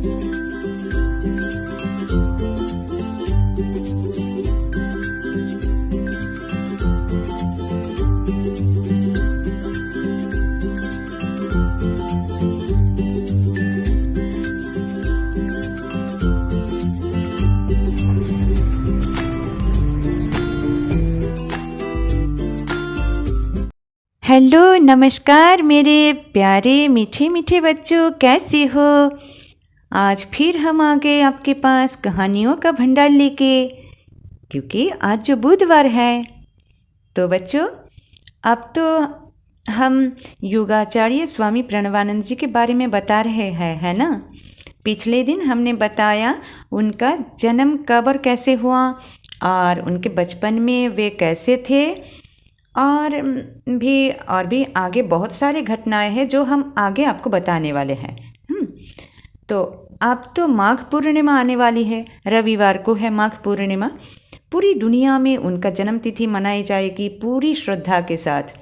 Hello नमस्कार मेरे प्यारे मीठे मीठे बच्चों, कैसे हो। आज फिर हम आ गए आपके पास कहानियों का भंडार लेके, क्योंकि आज जो बुधवार है। तो बच्चों, अब तो हम योगाचार्य स्वामी प्रणवानंद जी के बारे में बता रहे हैं, है ना। पिछले दिन हमने बताया उनका जन्म कब और कैसे हुआ, और उनके बचपन में वे कैसे थे, और भी आगे बहुत सारे घटनाएं हैं जो हम आगे आपको बताने वाले हैं। तो अब तो माघ पूर्णिमा आने वाली है, रविवार को है माघ पूर्णिमा। पूरी दुनिया में उनका जन्म तिथि मनाई जाएगी पूरी श्रद्धा के साथ।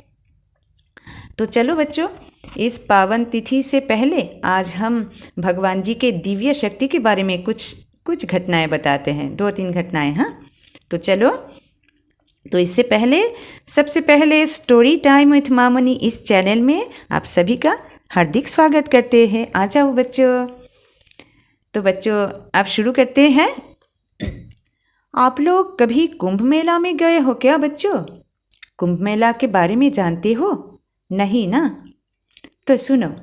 तो चलो बच्चों, इस पावन तिथि से पहले आज हम भगवान जी के दिव्य शक्ति के बारे में कुछ घटनाएं बताते हैं, 2-3 घटनाएं। हाँ, तो चलो। तो इससे पहले सबसे पहले स्टोरी टाइम विथ मामनी इस चैनल में आप सभी का हार्दिक स्वागत करते हैं। आ जाओ बच्चों। तो बच्चों, अब शुरू करते हैं। आप लोग कभी कुंभ मेला में गए हो क्या बच्चों? कुंभ मेला के बारे में जानते हो? नहीं ना? तो सुनो,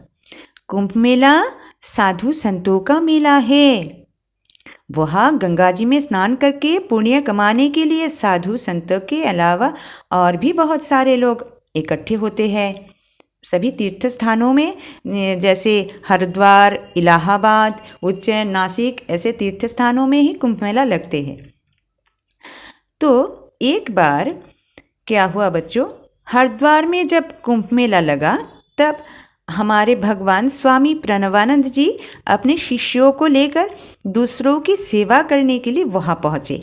कुंभ मेला साधु संतों का मेला है। वहाँ गंगा जी में स्नान करके पुण्य कमाने के लिए साधु संतों के अलावा और भी बहुत सारे लोग इकट्ठे होते हैं। सभी तीर्थ स्थानों में, जैसे हरिद्वार, इलाहाबाद, उज्जैन, नासिक, ऐसे तीर्थ स्थानों में ही कुंभ मेला लगते हैं। तो एक बार क्या हुआ बच्चों, हरिद्वार में जब कुंभ मेला लगा तब हमारे भगवान स्वामी प्रणवानंद जी अपने शिष्यों को लेकर दूसरों की सेवा करने के लिए वहाँ पहुँचे।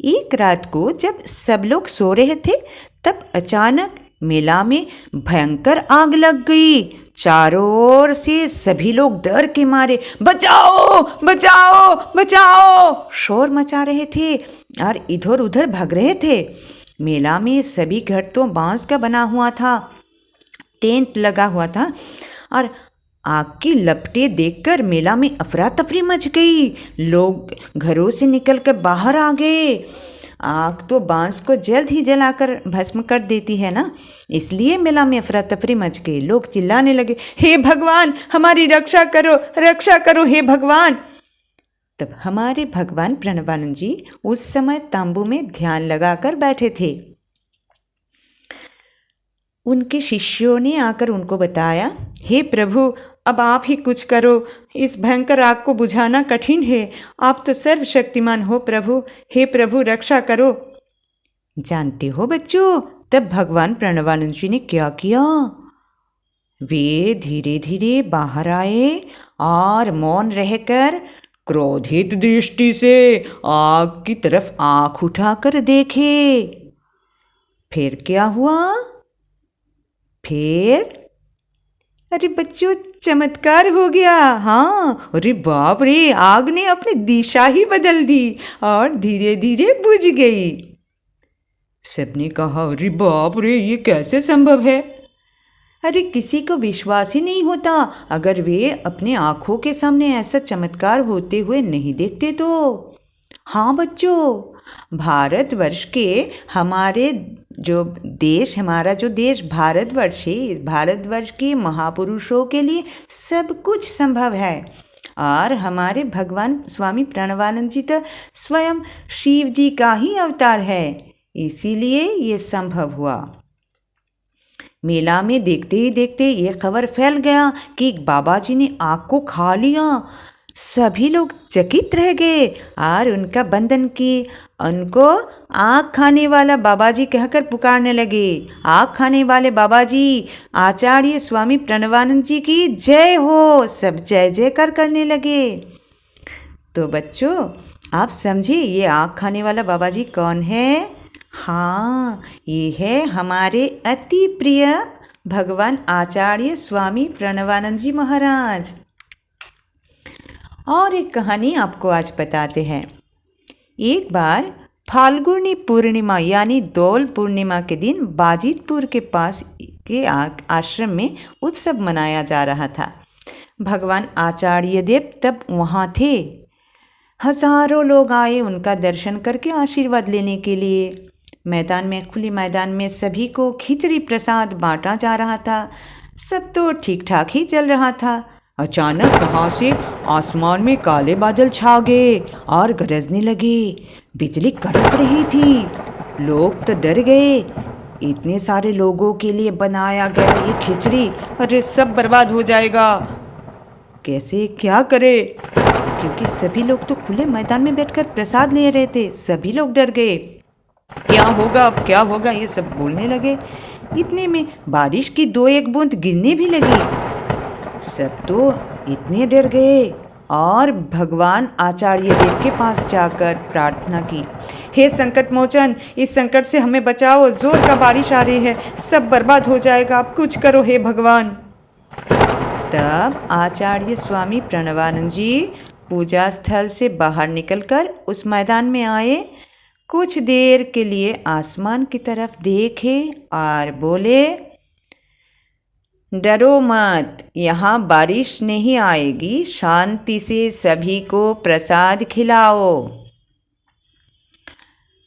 एक रात को जब सब लोग सो रहे थे तब अचानक मेला में भयंकर आग लग गई। चारों ओर से सभी लोग डर के मारे बचाओ बचाओ बचाओ शोर मचा रहे थे और इधर उधर भाग रहे थे। मेला में सभी घर तो बांस का बना हुआ था, टेंट लगा हुआ था, और आग की लपटें देखकर मेला में अफरा तफरी मच गई। लोग घरों से निकलकर बाहर आ गए। आग तो बांस को जल्द ही जलाकर भस्म कर देती है ना, इसलिए मेला में अफरा तफरी मच गई। लोग चिल्लाने लगे, हे भगवान हमारी रक्षा करो हे भगवान। तब हमारे भगवान प्रणवानंद जी उस समय तांबू में ध्यान लगाकर बैठे थे। उनके शिष्यों ने आकर उनको बताया, हे प्रभु अब आप ही कुछ करो, इस भयंकर आग को बुझाना कठिन है। आप तो सर्वशक्तिमान हो प्रभु, हे प्रभु रक्षा करो। जानते हो बच्चों, तब भगवान प्रणवानंद जी ने क्या किया? वे धीरे धीरे बाहर आए और मौन रहकर क्रोधित दृष्टि से आग की तरफ आंख उठाकर देखे। फिर क्या हुआ? फिर अरे बच्चों, चमत्कार हो गया। हाँ, अरे बाप रे, आग ने अपनी दिशा ही बदल दी और धीरे धीरे बुझ गई। सबने कहा, अरे बाप रे, ये कैसे संभव है? अरे किसी को विश्वास ही नहीं होता अगर वे अपने आँखों के सामने ऐसा चमत्कार होते हुए नहीं देखते तो। हाँ बच्चों, भारतवर्ष के हमारा जो देश भारतवर्ष है, भारतवर्ष के महापुरुषों के लिए सब कुछ संभव है। और हमारे भगवान स्वामी प्रणवानंद जी तो स्वयं शिव जी का ही अवतार है, इसीलिए ये संभव हुआ। मेला में देखते ही देखते ये खबर फैल गया कि बाबा जी ने आग को खा लिया। सभी लोग चकित रह गए और उनका बंधन की उनको आग खाने वाला बाबा जी कहकर पुकारने लगे। आग खाने वाले बाबा जी, आचार्य स्वामी प्रणवानंद जी की जय हो। सब जय जयकार करने लगे। तो बच्चों, आप समझे ये आग खाने वाला बाबा जी कौन है? हाँ, ये है हमारे अति प्रिय भगवान आचार्य स्वामी प्रणवानंद जी महाराज। और एक कहानी आपको आज बताते हैं। एक बार फाल्गुनी पूर्णिमा यानी दौल पूर्णिमा के दिन बाजितपुर के पास के आश्रम में उत्सव मनाया जा रहा था। भगवान आचार्य देव तब वहाँ थे। हजारों लोग आए उनका दर्शन करके आशीर्वाद लेने के लिए। खुले मैदान में सभी को खिचड़ी प्रसाद बांटा जा रहा था। सब तो ठीक ठाक ही चल रहा था। अचानक वहाँ से आसमान में काले बादल छा गए और गरजने लगे। बिजली कड़क रही थी। लोग तो डर गए। इतने सारे लोगों के लिए बनाया गया ये खिचड़ी, अरे सब बर्बाद हो जाएगा। कैसे क्या करे, क्योंकि सभी लोग तो खुले मैदान में बैठकर प्रसाद ले रहे थे। सभी लोग डर गए। क्या होगा अब, क्या होगा, ये सब बोलने लगे। इतने में बारिश की 2-1 बूंद गिरने भी लगी। सब तो इतने डर गए और भगवान आचार्य देव के पास जाकर प्रार्थना की, हे संकट मोचन, इस संकट से हमें बचाओ, जोर का बारिश आ रही है, सब बर्बाद हो जाएगा, आप कुछ करो हे भगवान। तब आचार्य स्वामी प्रणवानंद जी पूजा स्थल से बाहर निकलकर उस मैदान में आए। कुछ देर के लिए आसमान की तरफ देखे और बोले, डरो मत, यहाँ बारिश नहीं आएगी, शांति से सभी को प्रसाद खिलाओ।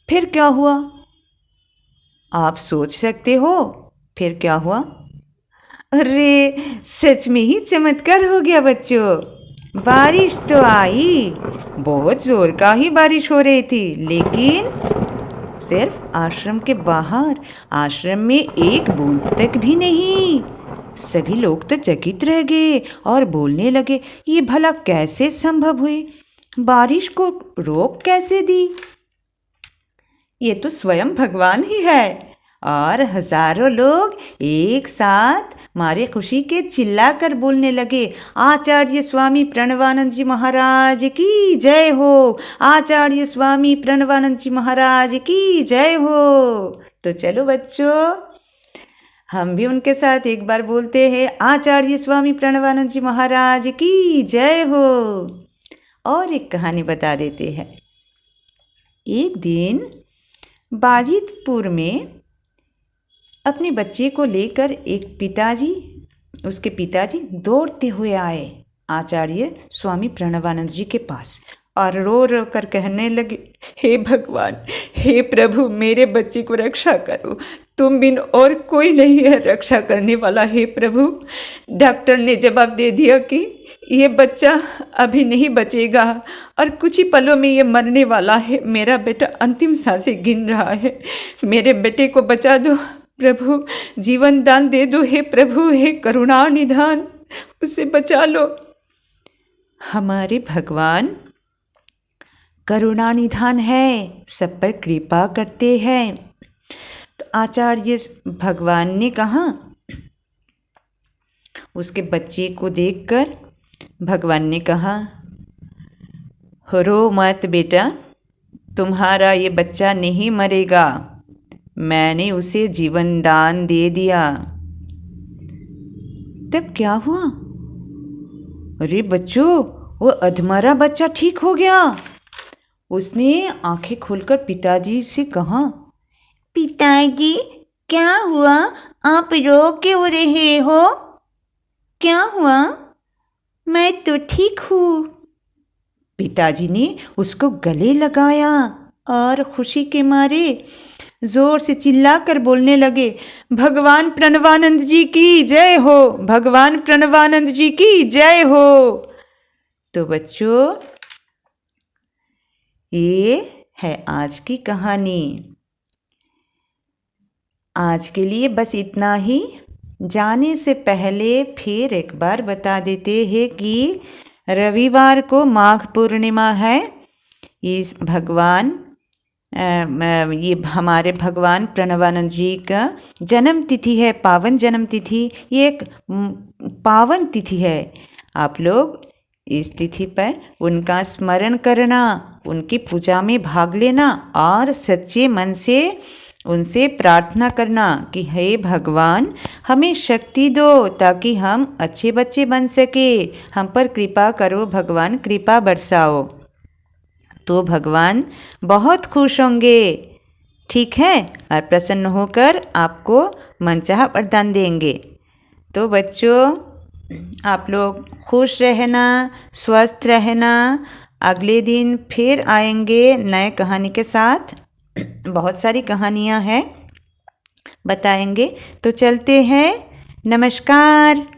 फिर क्या हुआ, आप सोच सकते हो फिर क्या हुआ? अरे सच में ही चमत्कार हो गया बच्चों। बारिश तो आई, बहुत जोर का ही बारिश हो रही थी, लेकिन सिर्फ आश्रम के बाहर, आश्रम में 1 बूंद तक भी नहीं। सभी लोग तो चकित रह गए और बोलने लगे, ये भला कैसे संभव हुई, बारिश को रोक कैसे दी? ये तो स्वयं भगवान ही है। और हजारों लोग एक साथ मारे खुशी के चिल्लाकर बोलने लगे, आचार्य स्वामी प्रणवानंद जी महाराज की जय हो, आचार्य स्वामी प्रणवानंद जी महाराज की जय हो। तो चलो बच्चों, हम भी उनके साथ एक बार बोलते हैं, आचार्य स्वामी प्रणवानंद जी महाराज की जय हो। और एक कहानी बता देते हैं। एक दिन बाजितपुर में अपने बच्चे को लेकर उसके पिताजी दौड़ते हुए आए आचार्य स्वामी प्रणवानंद जी के पास और रो रो कर कहने लगे, हे भगवान, हे प्रभु, मेरे बच्चे को रक्षा करो, तुम बिन और कोई नहीं है रक्षा करने वाला, हे प्रभु। डॉक्टर ने जवाब दे दिया कि ये बच्चा अभी नहीं बचेगा और कुछ ही पलों में ये मरने वाला है। मेरा बेटा अंतिम सांसें गिन रहा है, मेरे बेटे को बचा दो प्रभु, जीवन दान दे दो हे प्रभु, हे करुणा निधान, उसे बचा लो। हमारे भगवान करुणा निधान है, सब पर कृपा करते हैं। तो आचार्य भगवान ने कहा, उसके बच्चे को देखकर भगवान ने कहा, रो मत बेटा, तुम्हारा ये बच्चा नहीं मरेगा, मैंने उसे जीवन दान दे दिया। तब क्या हुआ? अरे बच्चों, वो अधमरा बच्चा ठीक हो गया। उसने आंखें खोलकर पिताजी से कहा, पिताजी क्या हुआ, आप रो क्यों रहे हो? क्या हुआ? मैं तो ठीक हूँ। पिताजी ने उसको गले लगाया और खुशी के मारे जोर से चिल्लाकर बोलने लगे, भगवान प्रणवानंद जी की जय हो, भगवान प्रणवानंद जी की जय हो। तो बच्चों, ये है आज की कहानी। आज के लिए बस इतना ही। जाने से पहले फिर एक बार बता देते हैं कि रविवार को माघ पूर्णिमा है। इस ये हमारे भगवान प्रणवानंद जी का जन्म तिथि है, पावन जन्म तिथि। ये एक पावन तिथि है। आप लोग इस तिथि पर उनका स्मरण करना, उनकी पूजा में भाग लेना और सच्चे मन से उनसे प्रार्थना करना कि हे भगवान हमें शक्ति दो ताकि हम अच्छे बच्चे बन सके, हम पर कृपा करो भगवान, कृपा बरसाओ। तो भगवान बहुत खुश होंगे, ठीक है, और प्रसन्न होकर आपको मनचाहा वरदान देंगे। तो बच्चों आप लोग खुश रहना, स्वस्थ रहना। अगले दिन फिर आएंगे नए कहानी के साथ। बहुत सारी कहानियाँ हैं, बताएंगे। तो चलते हैं, नमस्कार।